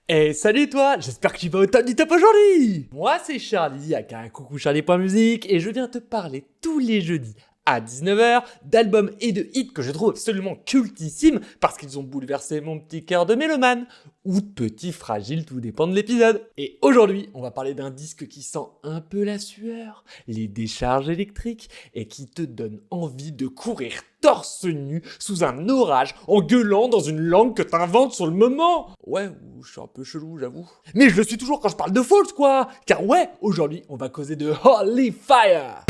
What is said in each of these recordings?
Et salut toi, j'espère que tu vas au top du top aujourd'hui. Moi c'est Charlie, aka coucou Charlie.musique, et je viens te parler tous les jeudis à 19h d'albums et de hits que je trouve absolument cultissimes parce qu'ils ont bouleversé mon petit cœur de mélomane, ou de petit fragile, tout dépend de l'épisode. Et aujourd'hui, on va parler d'un disque qui sent un peu la sueur, les décharges électriques, et qui te donne envie de courir torse nu sous un orage en gueulant dans une langue que t'inventes sur le moment. Ouais, je suis un peu chelou, j'avoue. Mais je le suis toujours quand je parle de Falls, quoi. Car ouais, aujourd'hui, on va causer de Holy Fire.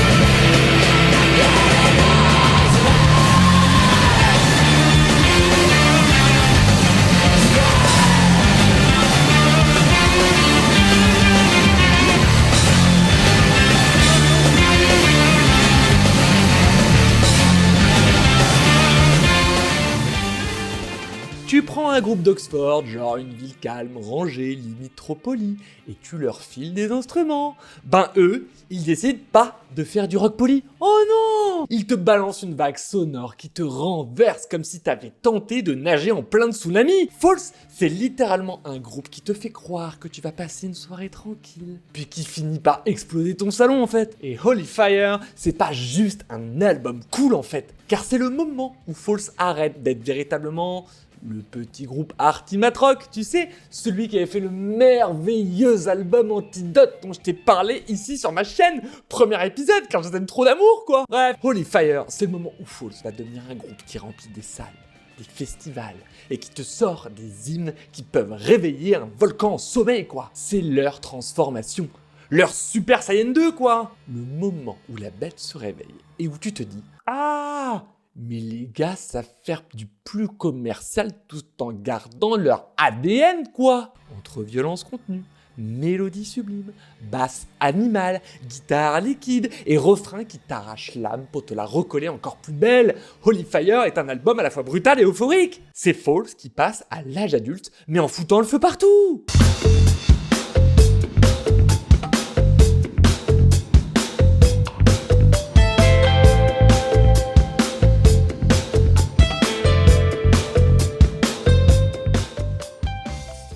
Tu prends un groupe d'Oxford, genre une ville calme, rangée, limite trop polie, et tu leur files des instruments. Ben eux, ils décident pas de faire du rock poli. Oh non! Ils te balancent une vague sonore qui te renverse comme si t'avais tenté de nager en plein tsunami. Falls, c'est littéralement un groupe qui te fait croire que tu vas passer une soirée tranquille, puis qui finit par exploser ton salon en fait. Et Holy Fire, c'est pas juste un album cool en fait, car c'est le moment où Falls arrête d'être véritablement le petit groupe Arty Math Rock, tu sais, celui qui avait fait le merveilleux album Antidote dont je t'ai parlé ici sur ma chaîne. Premier épisode, car je t'aime trop d'amour, quoi. Bref, Holy Fire, c'est le moment où Falls va devenir un groupe qui remplit des salles, des festivals, et qui te sort des hymnes qui peuvent réveiller un volcan en sommeil, quoi. C'est leur transformation. Leur Super Saiyan 2, quoi. Le moment où la bête se réveille et où tu te dis « Ah !» Mais les gars savent faire du plus commercial tout en gardant leur ADN, quoi. Entre violence contenue, mélodie sublime, basse animale, guitare liquide et refrain qui t'arrache l'âme pour te la recoller encore plus belle. Holy Fire est un album à la fois brutal et euphorique. C'est Falls qui passe à l'âge adulte, mais en foutant le feu partout.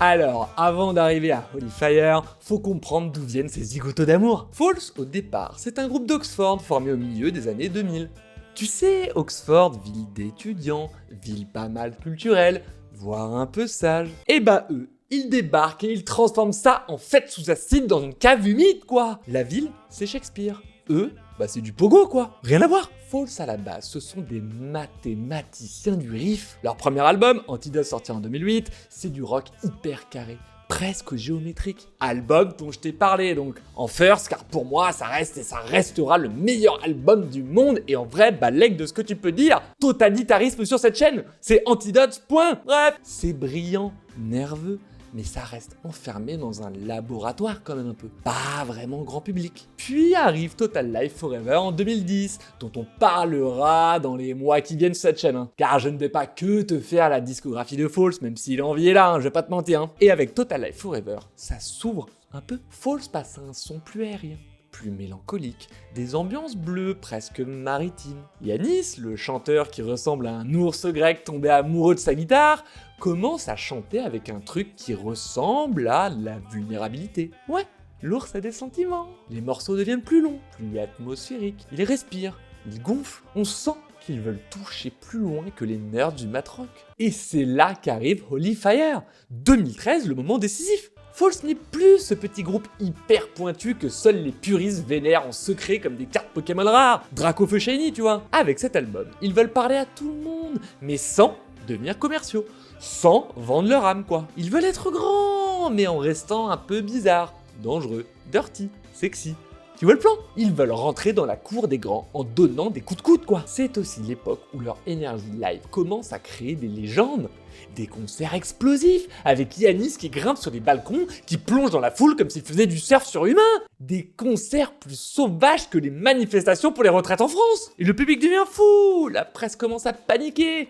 Alors, avant d'arriver à Holy Fire, faut comprendre d'où viennent ces zigotos d'amour. Falls, au départ, c'est un groupe d'Oxford formé au milieu des années 2000. Tu sais, Oxford, ville d'étudiants, ville pas mal culturelle, voire un peu sage. Et bah eux, ils débarquent et ils transforment ça en fête sous acide dans une cave humide, quoi. La ville, c'est Shakespeare. Eux, bah c'est du pogo, quoi. Rien à voir. Falls, à la base, ce sont des mathématiciens du riff. Leur premier album, Antidote, sorti en 2008, c'est du rock hyper carré, presque géométrique. Album dont je t'ai parlé, donc en first, car pour moi, ça reste et ça restera le meilleur album du monde, et en vrai, balèque de ce que tu peux dire. Totalitarisme sur cette chaîne, c'est Antidote, point. Bref, c'est brillant, nerveux, mais ça reste enfermé dans un laboratoire quand même un peu. Pas vraiment grand public. Puis arrive Total Life Forever en 2010, dont on parlera dans les mois qui viennent sur cette chaîne. Car je ne vais pas que te faire la discographie de Falls, même si l'envie est là, je vais pas te mentir. Et avec Total Life Forever, ça s'ouvre un peu. Falls passe à un son plus aérien, plus mélancolique, des ambiances bleues presque maritimes. Yanis, le chanteur qui ressemble à un ours grec tombé amoureux de sa guitare, commence à chanter avec un truc qui ressemble à la vulnérabilité. Ouais, l'ours a des sentiments. Les morceaux deviennent plus longs, plus atmosphériques. Ils respirent, ils gonflent. On sent qu'ils veulent toucher plus loin que les nerfs du math rock. Et c'est là qu'arrive Holy Fire. 2013, le moment décisif. Falls n'est plus ce petit groupe hyper pointu que seuls les puristes vénèrent en secret comme des cartes Pokémon rares. Draco Feu Shiny, tu vois. Avec cet album, ils veulent parler à tout le monde, mais sans devenir commerciaux. Sans vendre leur âme, quoi. Ils veulent être grands, mais en restant un peu bizarres, dangereux, dirty, sexy. Tu vois le plan? Ils veulent rentrer dans la cour des grands en donnant des coups de coude, quoi. C'est aussi l'époque où leur énergie live commence à créer des légendes. Des concerts explosifs, avec Yanis qui grimpe sur des balcons, qui plonge dans la foule comme s'il faisait du surf sur humain. Des concerts plus sauvages que les manifestations pour les retraites en France. Et le public devient fou, la presse commence à paniquer.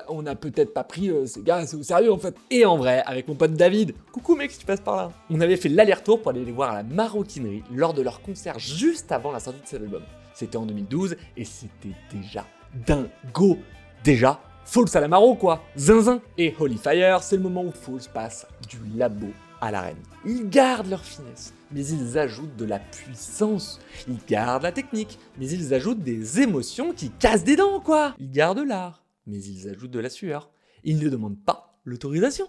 On n'a peut-être pas pris ces gars assez au sérieux en fait. Et en vrai, avec mon pote David, coucou mec si tu passes par là, on avait fait l'aller-retour pour aller les voir à la Maroquinerie lors de leur concert juste avant la sortie de cet album. C'était en 2012 et c'était déjà dingo. Déjà, Falls à la Maro quoi, zinzin. Et Holy Fire, c'est le moment où Falls passe du labo à l'arène. Ils gardent leur finesse, mais ils ajoutent de la puissance. Ils gardent la technique, mais ils ajoutent des émotions qui cassent des dents quoi. Ils gardent l'art, mais ils ajoutent de la sueur. Ils ne demandent pas l'autorisation.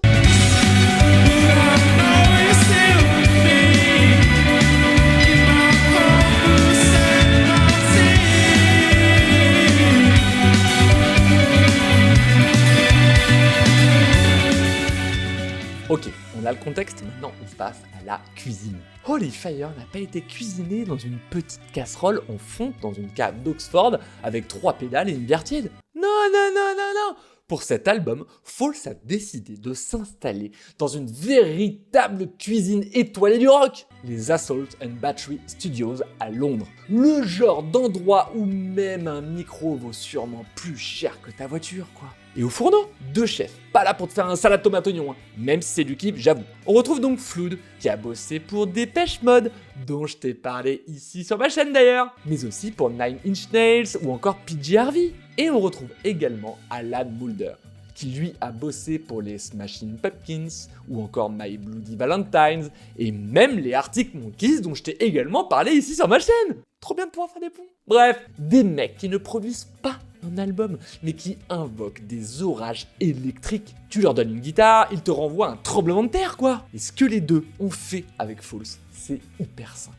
Ok, on a le contexte, maintenant on passe à la cuisine. Holy Fire n'a pas été cuisiné dans une petite casserole en fonte dans une cave d'Oxford avec 3 pédales et une bière tiède. Non, non, non, non, non. Pour cet album, Falls a décidé de s'installer dans une véritable cuisine étoilée du rock, les Assault and Battery Studios à Londres. Le genre d'endroit où même un micro vaut sûrement plus cher que ta voiture, quoi. Et au fourneau, 2 chefs, pas là pour te faire un salade tomate oignon, hein. Même si c'est du kiff, j'avoue. On retrouve donc Flood, qui a bossé pour Dépêche Mode, dont je t'ai parlé ici sur ma chaîne d'ailleurs, mais aussi pour Nine Inch Nails ou encore PJ Harvey. Et on retrouve également Alan Moulder, qui lui a bossé pour les Smashing Pumpkins ou encore My Bloody Valentines et même les Arctic Monkeys dont je t'ai également parlé ici sur ma chaîne. Trop bien de pouvoir faire des ponts. Bref, des mecs qui ne produisent pas un album, mais qui invoquent des orages électriques. Tu leur donnes une guitare, ils te renvoient un tremblement de terre, quoi. Et ce que les deux ont fait avec Falls, c'est hyper simple.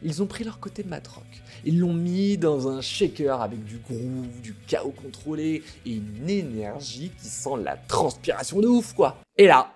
Ils ont pris leur côté mat rock, ils l'ont mis dans un shaker avec du groove, du chaos contrôlé et une énergie qui sent la transpiration de ouf, quoi. Et là,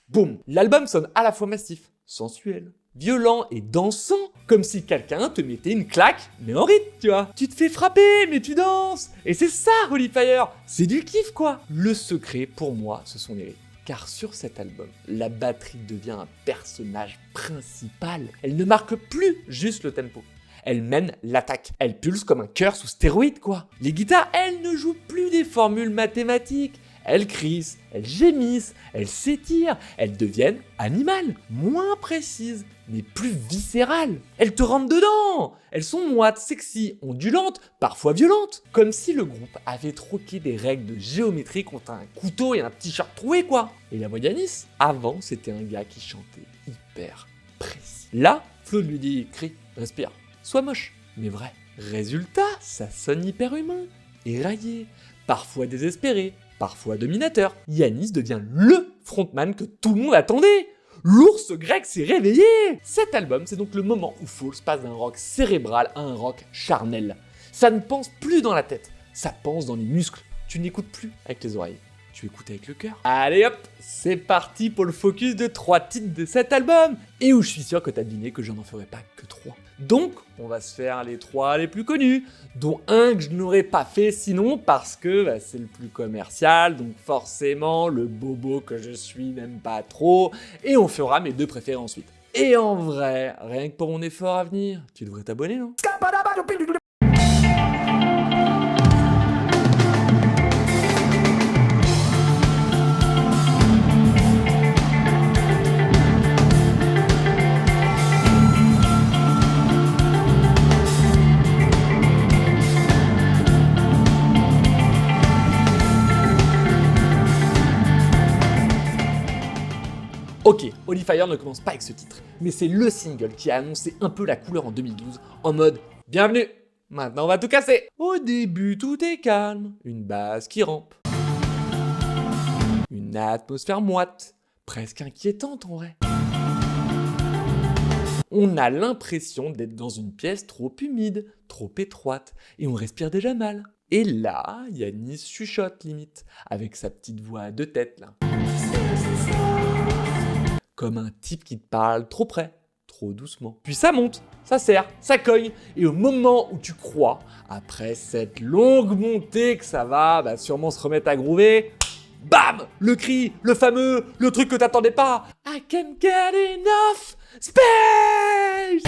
boum, l'album sonne à la fois massif, sensuel, violent et dansant, comme si quelqu'un te mettait une claque, mais en rythme, tu vois. Tu te fais frapper, mais tu danses. Et c'est ça, Holy Fire, c'est du kiff, quoi. Le secret, pour moi, ce sont les rythmes. Car sur cet album, la batterie devient un personnage principal. Elle ne marque plus juste le tempo. Elle mène l'attaque. Elle pulse comme un cœur sous stéroïde, quoi. Les guitares, elles ne jouent plus des formules mathématiques. Elles crissent, elles gémissent, elles s'étirent, elles deviennent animales, moins précises, mais plus viscérales. Elles te rentrent dedans. Elles sont moites, sexy, ondulantes, parfois violentes. Comme si le groupe avait troqué des règles de géométrie contre un couteau et un t-shirt troué, quoi. Et la voix d'Yanis, avant, c'était un gars qui chantait hyper précis. Là, Flood lui dit, crie, respire, sois moche, mais vrai. Résultat, ça sonne hyper humain, éraillé, parfois désespéré, parfois dominateur. Yanis devient LE frontman que tout le monde attendait. L'ours grec s'est réveillé. Cet album, c'est donc le moment où Falls passe d'un rock cérébral à un rock charnel. Ça ne pense plus dans la tête, ça pense dans les muscles. Tu n'écoutes plus avec les oreilles, tu écoutes avec le cœur. Allez hop, c'est parti pour le focus de 3 titres de cet album. Et où je suis sûr que t'as deviné que je n'en ferai pas que 3. Donc, on va se faire les 3 les plus connus, dont un que je n'aurais pas fait sinon parce que c'est le plus commercial, donc forcément le bobo que je suis n'aime pas trop, et on fera mes 2 préférés ensuite. Et en vrai, rien que pour mon effort à venir, tu devrais t'abonner, non ? Ok, Holy Fire ne commence pas avec ce titre, mais c'est le single qui a annoncé un peu la couleur en 2012, en mode « Bienvenue, maintenant on va tout casser !» Au début, tout est calme, une basse qui rampe, une atmosphère moite, presque inquiétante en vrai. On a l'impression d'être dans une pièce trop humide, trop étroite, et on respire déjà mal. Et là, Yanis chuchote limite, avec sa petite voix de tête là. Comme un type qui te parle trop près, trop doucement. Puis ça monte, ça serre, ça cogne, et au moment où tu crois, après cette longue montée que ça va sûrement se remettre à groover, bam, le cri, le fameux, le truc que t'attendais pas, I can't get enough space!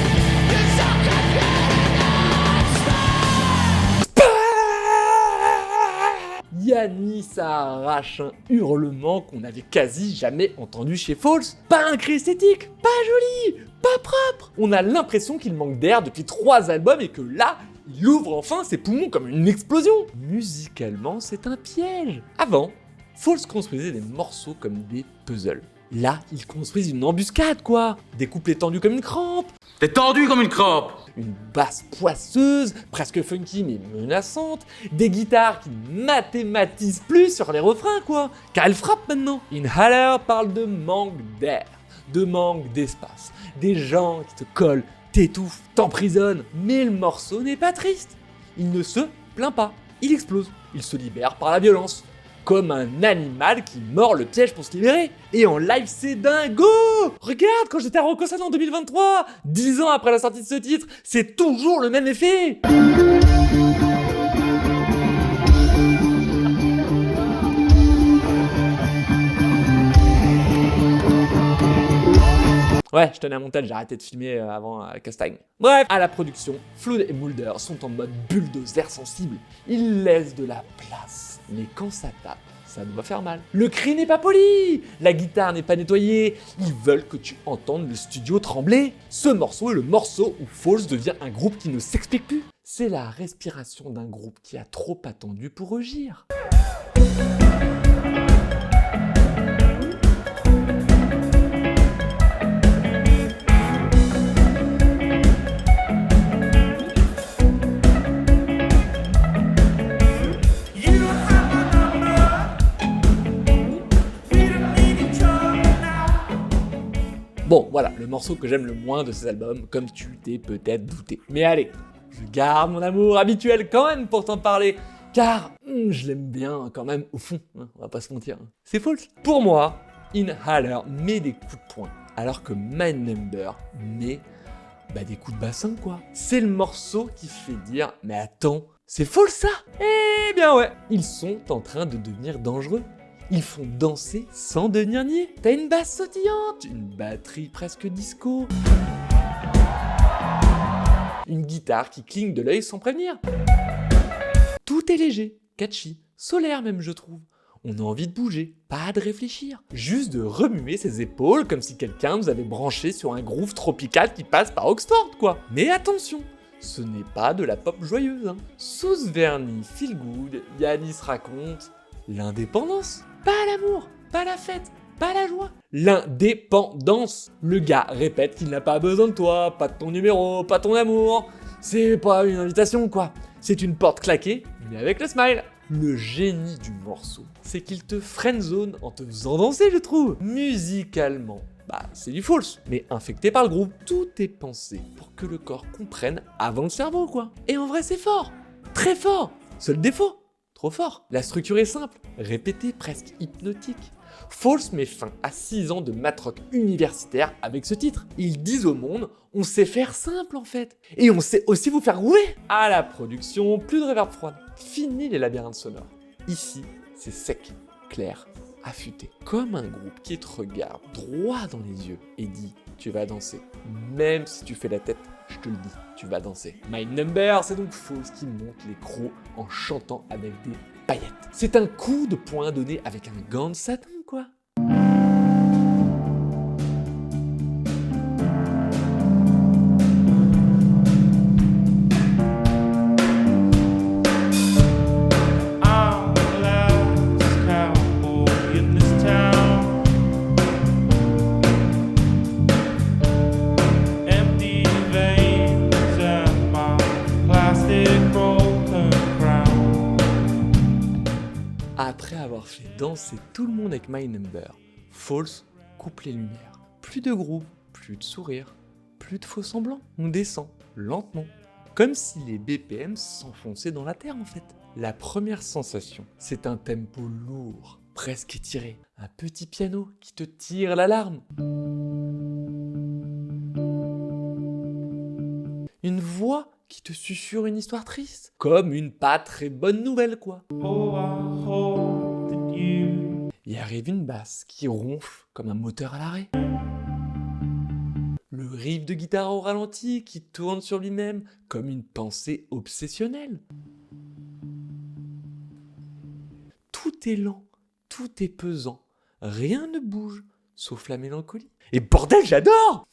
Yanis arrache un hurlement qu'on n'avait quasi jamais entendu chez Falls. Pas un cri esthétique, pas joli, pas propre. On a l'impression qu'il manque d'air depuis 3 albums et que là, il ouvre enfin ses poumons comme une explosion. Musicalement, c'est un piège. Avant, Falls construisait des morceaux comme des puzzles. Là, ils construisent une embuscade, quoi. Des couplets tendus comme une crampe. T'es tendu comme une crampe. Une basse poisseuse, presque funky mais menaçante. Des guitares qui ne mathématisent plus sur les refrains, quoi. Car elles frappent maintenant. Inhaler parle de manque d'air, de manque d'espace. Des gens qui te collent, t'étouffent, t'emprisonnent. Mais le morceau n'est pas triste. Il ne se plaint pas. Il explose. Il se libère par la violence. Comme un animal qui mord le piège pour se libérer. Et en live, c'est dingo! Regarde, quand j'étais à Rockossan en 2023, 10 ans après la sortie de ce titre, c'est toujours le même effet! Ouais, je tenais à montage, j'ai arrêté de filmer avant Castagne. Bref, à la production, Flood et Mulder sont en mode bulldozer sensible. Ils laissent de la place, mais quand ça tape, ça doit faire mal. Le cri n'est pas poli, la guitare n'est pas nettoyée, ils veulent que tu entendes le studio trembler. Ce morceau est le morceau où Falls devient un groupe qui ne s'explique plus. C'est la respiration d'un groupe qui a trop attendu pour rugir. Bon, voilà, le morceau que j'aime le moins de ces albums, comme tu t'es peut-être douté. Mais allez, je garde mon amour habituel quand même pour t'en parler, car je l'aime bien quand même au fond, hein, on va pas se mentir. C'est Falls. Pour moi, Inhaler met des coups de poing, alors que My Number met des coups de bassin, quoi. C'est le morceau qui fait dire, mais attends, c'est Falls ça? Eh bien ouais, ils sont en train de devenir dangereux. Ils font danser sans devenir niais. T'as une basse sautillante, une batterie presque disco, une guitare qui cligne de l'œil sans prévenir. Tout est léger, catchy, solaire même je trouve. On a envie de bouger, pas de réfléchir. Juste de remuer ses épaules comme si quelqu'un nous avait branché sur un groove tropical qui passe par Oxford quoi. Mais attention, ce n'est pas de la pop joyeuse. Hein. Sous ce vernis feel good, Yanis raconte l'indépendance. Pas l'amour, pas la fête, pas la joie. L'indépendance. Le gars répète qu'il n'a pas besoin de toi, pas de ton numéro, pas ton amour. C'est pas une invitation quoi. C'est une porte claquée, mais avec le smile. Le génie du morceau, c'est qu'il te friendzone en te faisant danser, je trouve. Musicalement, c'est du Falls, mais infecté par le groupe. Tout est pensé pour que le corps comprenne avant le cerveau, quoi. Et en vrai, c'est fort, très fort. Seul défaut, trop fort. La structure est simple, répétée, presque hypnotique. Falls met fin à 6 ans de matrock universitaire avec ce titre. Ils disent au monde, on sait faire simple en fait. Et on sait aussi vous faire groover. À la production, plus de reverb froide. Fini les labyrinthes sonores. Ici, c'est sec, clair, affûté. Comme un groupe qui te regarde droit dans les yeux et dit, tu vas danser. Même si tu fais la tête, je te le dis, tu vas danser. My Number, c'est donc Falls qui monte les crocs en chantant avec des paillettes. C'est un coup de poing donné avec un gant de satin, quoi. Après avoir fait danser tout le monde avec My Number, Falls coupe les lumières. Plus de groupe, plus de sourire, plus de faux semblants. On descend, lentement, comme si les BPM s'enfonçaient dans la terre en fait. La première sensation, c'est un tempo lourd, presque étiré. Un petit piano qui te tire l'alarme. Une voix qui te susurre une histoire triste, comme une pas très bonne nouvelle quoi. Y arrive une basse qui ronfle comme un moteur à l'arrêt. Le riff de guitare au ralenti qui tourne sur lui-même comme une pensée obsessionnelle. Tout est lent, tout est pesant, rien ne bouge, sauf la mélancolie. Et bordel, j'adore!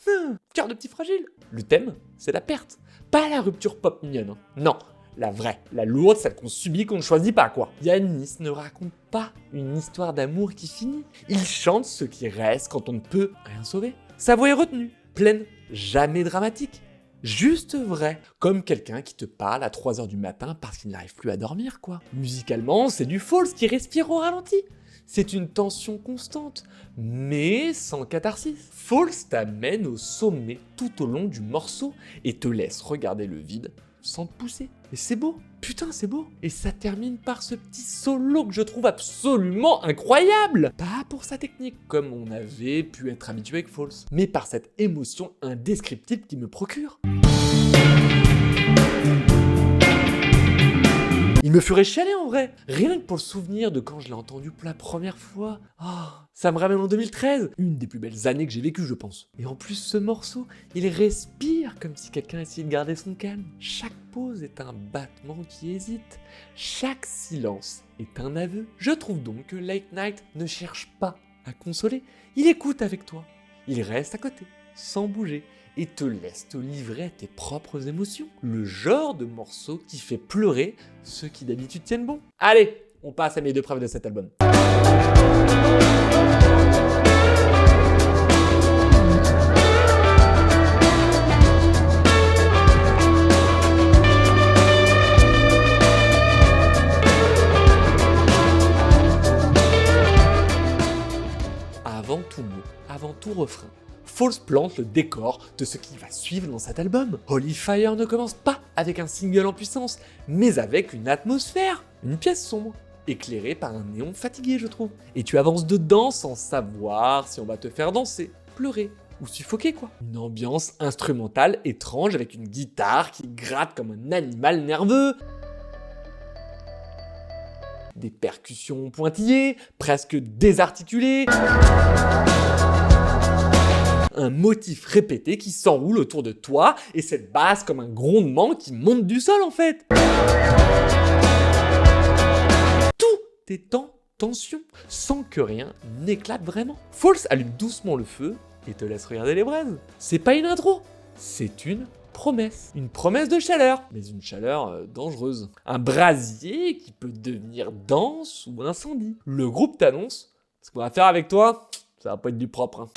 Cœur de petit fragile. Le thème, c'est la perte. Pas la rupture pop mignonne, hein. Non, la vraie, la lourde, celle qu'on subit, qu'on ne choisit pas, quoi. Yannis ne raconte pas une histoire d'amour qui finit. Il chante ce qui reste quand on ne peut rien sauver. Sa voix est retenue, pleine, jamais dramatique. Juste vrai, comme quelqu'un qui te parle à 3h du matin parce qu'il n'arrive plus à dormir, quoi. Musicalement, c'est du Falls qui respire au ralenti. C'est une tension constante, mais sans catharsis. Falls t'amène au sommet tout au long du morceau et te laisse regarder le vide sans te pousser. Et c'est beau, putain c'est beau. Et ça termine par ce petit solo que je trouve absolument incroyable. Pas pour sa technique, comme on avait pu être habitué avec Falls, mais par cette émotion indescriptible qu'il me procure. Il me ferait chialer en vrai, rien que pour le souvenir de quand je l'ai entendu pour la première fois. Ça me ramène en 2013, une des plus belles années que j'ai vécues je pense. Et en plus ce morceau, il respire comme si quelqu'un essayait de garder son calme. Chaque pause est un battement qui hésite, chaque silence est un aveu. Je trouve donc que Late Night ne cherche pas à consoler, il écoute avec toi, il reste à côté, sans bouger, et te laisse te livrer à tes propres émotions. Le genre de morceau qui fait pleurer ceux qui d'habitude tiennent bon. Allez, on passe à mes 2 preuves de cet album. Avant tout mot, avant tout refrain, Falls plante le décor de ce qui va suivre dans cet album. Holy Fire ne commence pas avec un single en puissance, mais avec une atmosphère, une pièce sombre, éclairée par un néon fatigué je trouve. Et tu avances dedans sans savoir si on va te faire danser, pleurer ou suffoquer quoi. Une ambiance instrumentale étrange avec une guitare qui gratte comme un animal nerveux. Des percussions pointillées, presque désarticulées. Un motif répété qui s'enroule autour de toi et cette basse comme un grondement qui monte du sol en fait. Tout est en tension, sans que rien n'éclate vraiment. Falls allume doucement le feu et te laisse regarder les braises. C'est pas une intro, c'est une promesse. Une promesse de chaleur, mais une chaleur dangereuse. Un brasier qui peut devenir dense ou incendie. Le groupe t'annonce, ce qu'on va faire avec toi, ça va pas être du propre. Hein.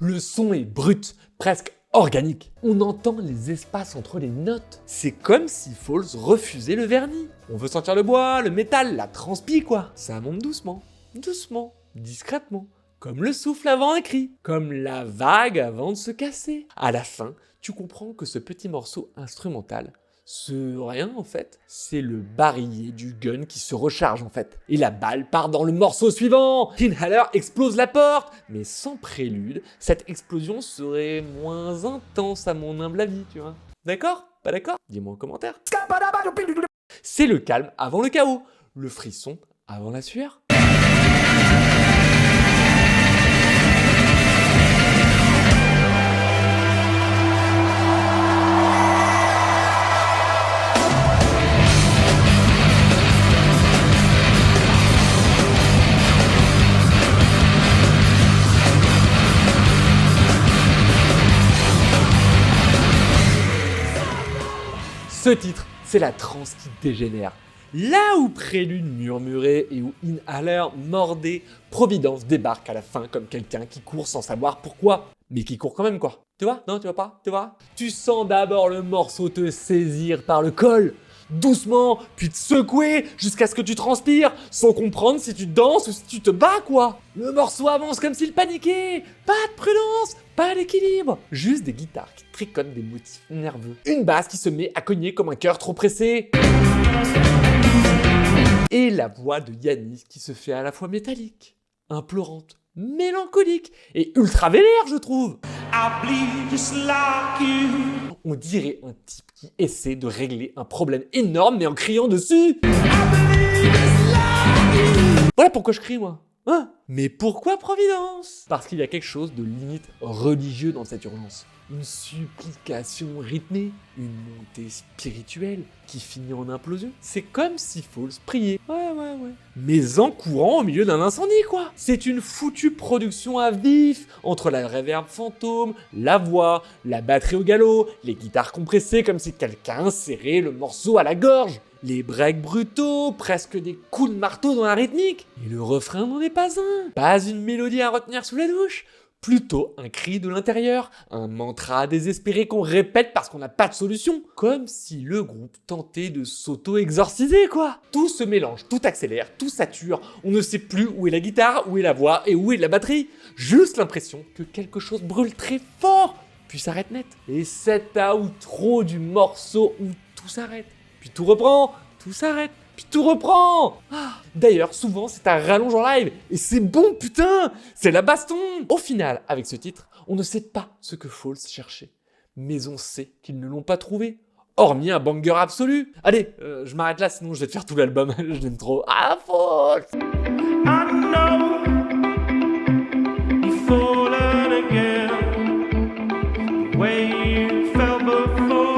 Le son est brut, presque organique. On entend les espaces entre les notes. C'est comme si Falls refusait le vernis. On veut sentir le bois, le métal, la transpi quoi. Ça monte doucement, doucement, discrètement. Comme le souffle avant un cri, comme la vague avant de se casser. À la fin, tu comprends que ce petit morceau instrumental, ce rien en fait, c'est le barillet du gun qui se recharge en fait. Et la balle part dans le morceau suivant. Inhaler explose la porte, mais sans prélude, cette explosion serait moins intense à mon humble avis, tu vois. D'accord? Pas d'accord? Dis-moi en commentaire. C'est le calme avant le chaos, le frisson avant la sueur. Ce titre, c'est la transe qui dégénère. Là où Prélude murmurait et où Inhaler mordait, Providence débarque à la fin comme quelqu'un qui court sans savoir pourquoi, mais qui court quand même quoi. Tu vois? Non, tu vois pas? Tu vois? Tu sens d'abord le morceau te saisir par le col, doucement, puis te secouer jusqu'à ce que tu transpires, sans comprendre si tu danses ou si tu te bats quoi. Le morceau avance comme s'il paniquait, pas de prudence, pas d'équilibre, juste des guitares qui tricotent des motifs nerveux. Une basse qui se met à cogner comme un cœur trop pressé. Et la voix de Yannis qui se fait à la fois métallique, implorante, mélancolique et ultra vénère je trouve. On dirait un type qui essaie de régler un problème énorme mais en criant dessus. Voilà pourquoi je crie moi. Hein? Mais pourquoi Providence? Parce qu'il y a quelque chose de limite religieux dans cette urgence. une supplication rythmée, une montée spirituelle qui finit en implosion. C'est comme si Falls priait. Ouais. Mais en courant au milieu d'un incendie, quoi. C'est une foutue production à vif, entre la reverb fantôme, la voix, la batterie au galop, les guitares compressées comme si quelqu'un serrait le morceau à la gorge, les breaks brutaux, presque des coups de marteau dans la rythmique. Et le refrain n'en est pas un. Pas une mélodie à retenir sous la douche. Plutôt un cri de l'intérieur, un mantra désespéré qu'on répète parce qu'on n'a pas de solution. Comme si le groupe tentait de s'auto-exorciser, quoi. Tout se mélange, tout accélère, tout sature. On ne sait plus où est la guitare, où est la voix et où est la batterie. Juste l'impression que quelque chose brûle très fort, puis s'arrête net. Et cet outro du morceau où tout s'arrête, puis tout reprend, tout s'arrête. Puis tout reprend. D'ailleurs, souvent, c'est un rallonge en live. Et c'est bon, putain. C'est la baston. Au final, avec ce titre, on ne sait pas ce que Falls cherchait. Mais on sait qu'ils ne l'ont pas trouvé. Hormis un banger absolu. Allez, je m'arrête là, sinon je vais te faire tout l'album. Je l'aime trop. Ah, Falls. I know you've fallen again. Way you fell before.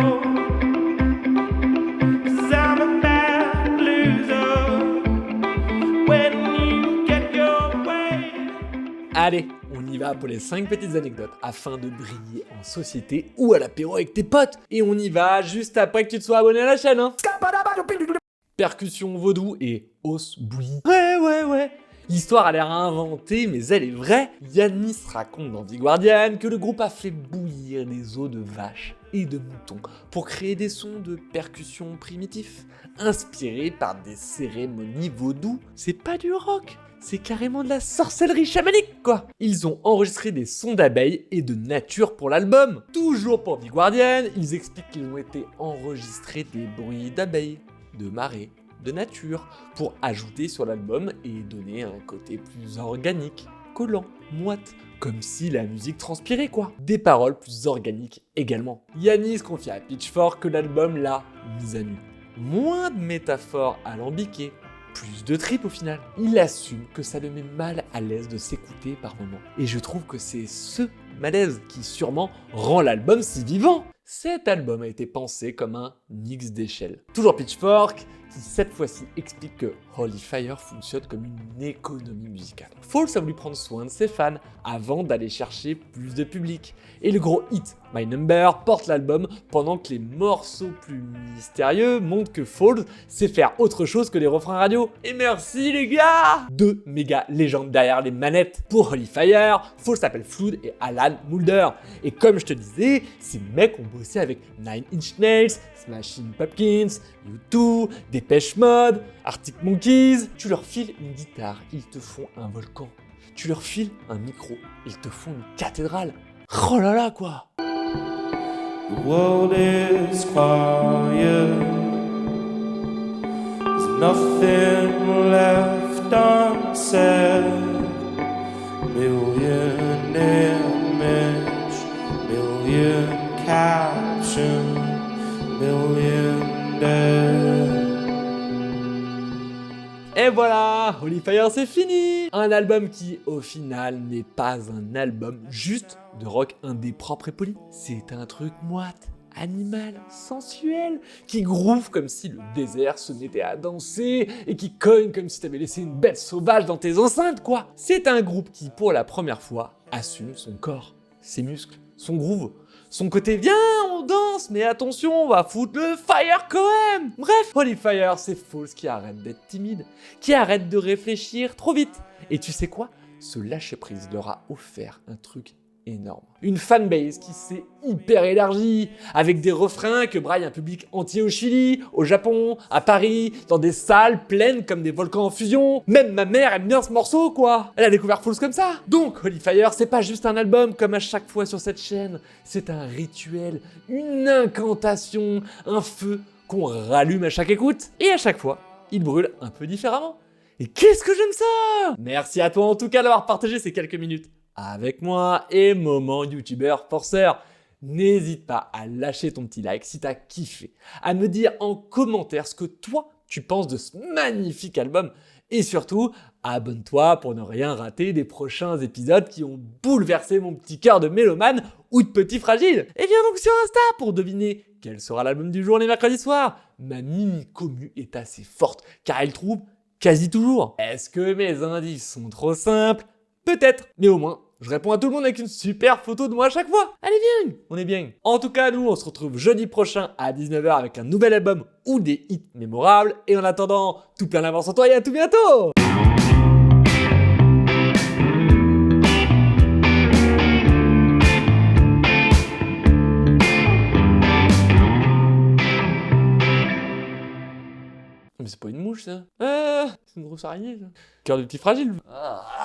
Allez, on y va pour les 5 petites anecdotes afin de briller en société ou à l'apéro avec tes potes. Et on y va juste après que tu te sois abonné à la chaîne, hein. Percussion vaudou et hausse bouillie. Ouais. L'histoire a l'air inventée, mais elle est vraie. Yannis raconte dans The Guardian que le groupe a fait bouillir des os de vache et de moutons pour créer des sons de percussion primitifs, inspirés par des cérémonies vaudou. C'est pas du rock, c'est carrément de la sorcellerie chamanique, quoi. Ils ont enregistré des sons d'abeilles et de nature pour l'album. Toujours pour The Guardian, ils expliquent qu'ils ont été enregistrés des bruits d'abeilles, de marées, de nature, pour ajouter sur l'album et donner un côté plus organique, collant, moite, comme si la musique transpirait, quoi. Des paroles plus organiques également. Yannis confie à Pitchfork que l'album l'a mise à nu. Moins de métaphores alambiquées, plus de tripes au final. Il assume que ça le met mal à l'aise de s'écouter par moments. Et je trouve que c'est ce malaise qui sûrement rend l'album si vivant. Cet album a été pensé comme un mix d'échelle. Toujours Pitchfork, qui cette fois-ci explique que Holy Fire fonctionne comme une économie musicale. Falls a voulu prendre soin de ses fans avant d'aller chercher plus de public. Et le gros hit My Number porte l'album pendant que les morceaux plus mystérieux montrent que Falls sait faire autre chose que les refrains radio. Et merci les gars! 2 méga légendes derrière les manettes. Pour Holy Fire, Falls s'appelle Flood et Alan Moulder. Et comme je te disais, ces mecs ont bossé avec Nine Inch Nails, Smashing Pumpkins, U2, Depeche Mode, Arctic Monkeys. Tu leur files une guitare, ils te font un volcan. Tu leur files un micro, ils te font une cathédrale. Oh là là, quoi! The world is quiet. There's nothing left unsaid. Million image, million caption, million dead. Et voilà, Holy Fire c'est fini! Un album qui, au final, n'est pas un album juste de rock indé propre et poli. C'est un truc moite, animal, sensuel, qui groove comme si le désert se mettait à danser et qui cogne comme si t'avais laissé une bête sauvage dans tes enceintes, quoi! C'est un groupe qui, pour la première fois, assume son corps, ses muscles, son groove, son côté « Viens, on danse, mais attention, on va foutre le fire quand même !» Bref, Holy Fire, c'est Falls qui arrête d'être timide, qui arrête de réfléchir trop vite. Et tu sais quoi? Ce lâcher-prise leur a offert un truc énorme. Une fanbase qui s'est hyper élargie, avec des refrains que braille un public entier au Chili, au Japon, à Paris, dans des salles pleines comme des volcans en fusion. Même ma mère aime bien ce morceau, quoi. Elle a découvert Falls comme ça. Donc, Holy Fire, c'est pas juste un album comme à chaque fois sur cette chaîne. C'est un rituel, une incantation, un feu qu'on rallume à chaque écoute. Et à chaque fois, il brûle un peu différemment. Et qu'est-ce que j'aime ça! Merci à toi en tout cas d'avoir partagé ces quelques minutes avec moi et moment youtubeur forceur. N'hésite pas à lâcher ton petit like si t'as kiffé, à me dire en commentaire ce que toi tu penses de ce magnifique album et surtout abonne-toi pour ne rien rater des prochains épisodes qui ont bouleversé mon petit cœur de mélomane ou de Petit Fragile? Et viens donc sur Insta pour deviner quel sera l'album du jour les mercredis soirs. Ma mini-commu est assez forte, car elle trouve quasi toujours. Est-ce que mes indices sont trop simples? Peut-être, mais au moins, je réponds à tout le monde avec une super photo de moi à chaque fois. Allez bien, on est bien. En tout cas, nous, on se retrouve jeudi prochain à 19h avec un nouvel album ou des hits mémorables. Et en attendant, tout plein d'avance en toi et à tout bientôt. Mais c'est pas une mouche, ça. C'est une grosse araignée, ça. Cœur de Petit Fragile. Ah.